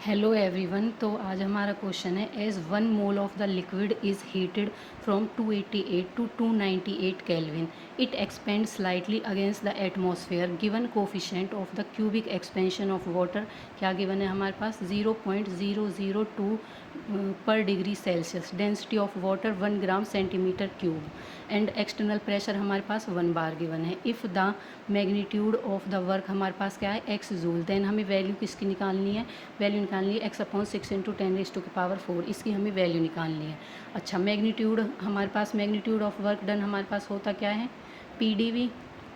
Hello everyone. तो आज हमारा क्वेश्चन है, as 1 mole of the liquid is heated from 288 to 298 kelvin, it expand slightly against the atmosphere, given coefficient of the cubic expansion of water. क्या given है हमारे पास? 0.002 पर degree Celsius. Density of water 1 gram centimetre cube and external pressure हमारे पास 1 bar given है। If the magnitude of the work हमारे पास क्या है? x joule. देन हमें वैल्यू किसकी निकालनी है? वैल्यू निकालनी है x/6 इंटू 10⁻⁴ इसकी हमें वैल्यू निकालनी है। अच्छा, मैग्नीट्यूड हमारे पास, मैग्नीट्यूड ऑफ वर्क डन हमारे पास होता क्या है? PdV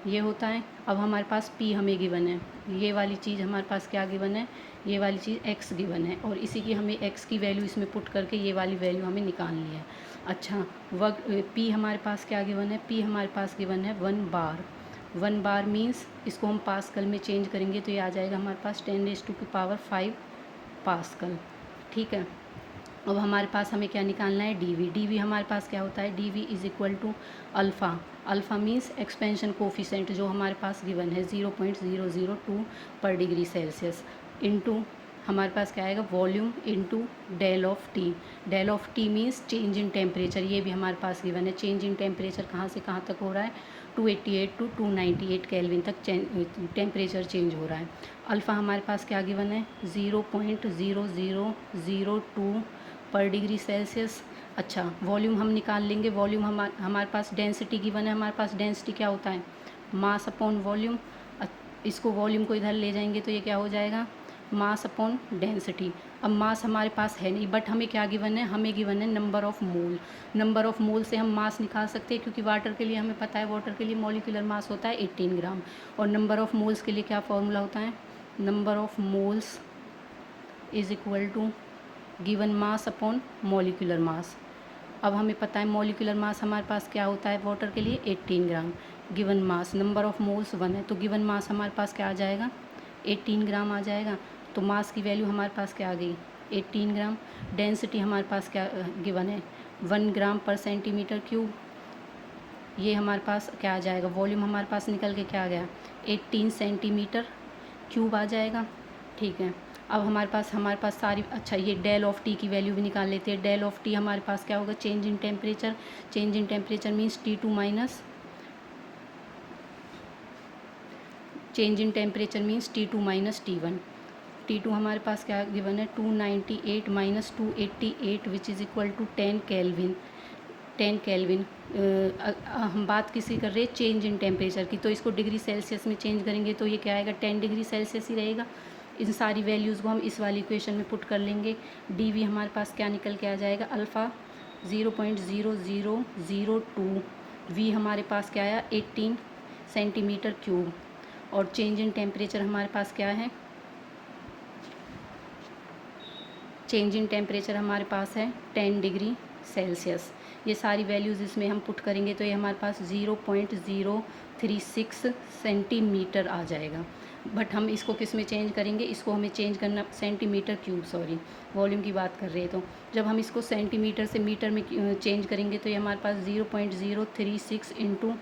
ये होता है। अब हमारे पास P हमें गिवन है, ये वाली चीज़ हमारे पास क्या गिवन है? ये वाली चीज़ x गिवन है, और इसी की हमें x की वैल्यू इसमें पुट करके ये वाली वैल्यू हमें निकालनी है। अच्छा, वर्क P हमारे पास क्या गिवन है? P हमारे पास गिवन है 1 बार। 1 बार मीन्स इसको हम पास्कल में चेंज करेंगे तो ये आ जाएगा हमारे पास 10⁵ पास्कल। ठीक है। अब हमारे पास हमें क्या निकालना है? डीवी हमारे पास क्या होता है? D V is equal to alpha. Alpha means expansion coefficient जो हमारे पास गिवन है 0.002 पर डिग्री सेल्सियस, इनटू हमारे पास क्या आएगा? Volume into del of T. Del of T means change in temperature, ये भी हमारे पास गिवन है। चेंज इन टेम्परेचर कहाँ से कहाँ तक हो रहा है? 288 टू 298 केल्विन तक टेम्परेचर चेंज हो रहा है। अल्फ़ा हमारे पास क्या गिवन है? 0.0002 पर डिग्री सेल्सियस। अच्छा, वॉल्यूम हम निकाल लेंगे। वॉल्यूम हमारे पास डेंसिटी गिवन है। हमारे पास डेंसिटी क्या होता है? Mass upon volume. इसको वॉल्यूम को इधर ले जाएंगे तो ये क्या हो जाएगा? Mass upon density. अब मास हमारे पास है नहीं, बट हमें क्या गिवन है? हमें गिवन है number of mole. Number of mole से हम मास निकाल सकते हैं, क्योंकि वाटर के लिए हमें पता है, वाटर के लिए मॉलिक्यूलर मास होता है 18 ग्राम। और नंबर ऑफ़ मोल्स के लिए क्या फॉर्मूला होता है? Number of moles is equal to given mass upon molecular mass. अब हमें पता है मॉलिक्यूलर मास हमारे पास क्या होता है वाटर के लिए? 18 ग्राम। Given mass, number of moles 1 है, तो गिवन मास हमारे पास क्या आ जाएगा? 18 ग्राम आ जाएगा। तो मास की वैल्यू हमारे पास क्या आ गई? 18 ग्राम। डेंसिटी हमारे पास क्या गिवन है? 1 ग्राम पर सेंटीमीटर क्यूब। ये हमारे पास क्या आ जाएगा? वॉल्यूम हमारे पास निकल के क्या आ गया? 18 सेंटीमीटर क्यूब आ जाएगा। ठीक है। अब हमारे पास सारी, अच्छा ये डेल ऑफ टी की वैल्यू भी निकाल लेते हैं। डेल ऑफ टी हमारे पास क्या होगा? Change in temperature. Change in temperature means T2 minus, change in temperature means T2 minus T1। T2 हमारे पास क्या गिवन है? 298 minus 288 which is equal to 10 kelvin. 10 kelvin. हम बात किसी कर रहे हैं? चेंज इन टेम्परेचर की, तो इसको डिग्री सेल्सियस में चेंज करेंगे तो ये क्या आएगा? 10 डिग्री सेल्सियस ही रहेगा। इन सारी वैल्यूज़ को हम इस वाली इक्वेशन में पुट कर लेंगे। डी हमारे पास क्या निकल के आ जाएगा? अल्फ़ा 0.0002। वी हमारे पास क्या आया? 18 सेंटीमीटर क्यूब। और चेंज इन टेम्परेचर हमारे पास क्या है? चेंज इन टेम्परेचर हमारे पास है 10 डिग्री सेल्सियस। ये सारी वैल्यूज़ इसमें हम पुट करेंगे तो ये हमारे पास 0.036 सेंटीमीटर आ जाएगा। बट हम इसको किस में चेंज करेंगे? इसको हमें चेंज करना सेंटीमीटर क्यूब, सॉरी वॉल्यूम की बात कर रहे हैं। तो जब हम इसको सेंटीमीटर से मीटर में चेंज करेंगे तो ये हमारे पास 0.036 इंटू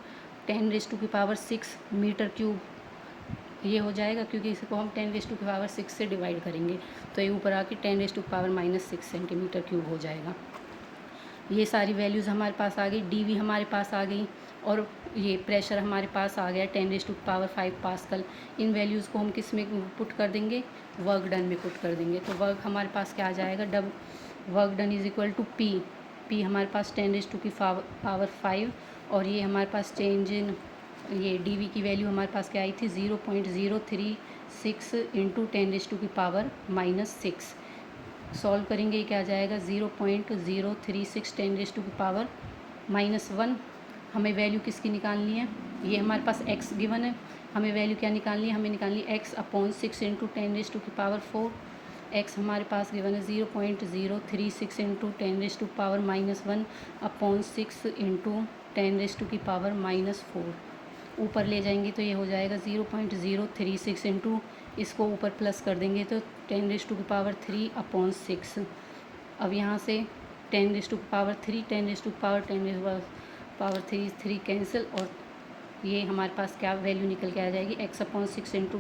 10⁻⁶ मीटर क्यूब ये हो जाएगा, क्योंकि इसको हम 10⁻⁶ से डिवाइड करेंगे तो ये ऊपर आके 10⁻⁻⁶ सेंटीमीटर क्यूब हो जाएगा। ये सारी वैल्यूज़ हमारे पास आ गई। डीवी हमारे पास आ गई, और ये प्रेशर हमारे पास आ गया 10⁵ पास्कल। इन वैल्यूज़ को हम किस में पुट कर देंगे? वर्क डन में पुट कर देंगे। तो वर्क हमारे पास क्या आ जाएगा? Work done is equal to P हमारे पास 10⁻⁵, और ये हमारे पास चेंज इन, ये डी की वैल्यू हमारे पास क्या आई थी? 0.036 इंटू 10⁻⁻⁶। सॉल्व करेंगे ये क्या आ जाएगा? 0.036 10⁻⁻⁻1। हमें वैल्यू किसकी निकालनी है? ये हमारे पास x गिवन है, हमें वैल्यू क्या निकालनी है? हमें निकालनी है x/6 इंटू 10⁻⁴। x हमारे पास गिवन है 0.036 इंटू 10⁻⁻1/6 इंटू 10⁻⁻⁴। ऊपर ले जाएंगे तो ये हो जाएगा 0.036 इंटू, इसको ऊपर प्लस कर देंगे तो 10⁻3/6। अब यहाँ से 10⁻3 10⁻3 3 कैंसिल, और ये हमारे पास क्या वैल्यू निकल के आ जाएगी, x/6 ×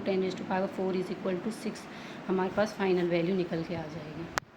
10⁴ = 6 हमारे पास फाइनल वैल्यू निकल के आ जाएगी।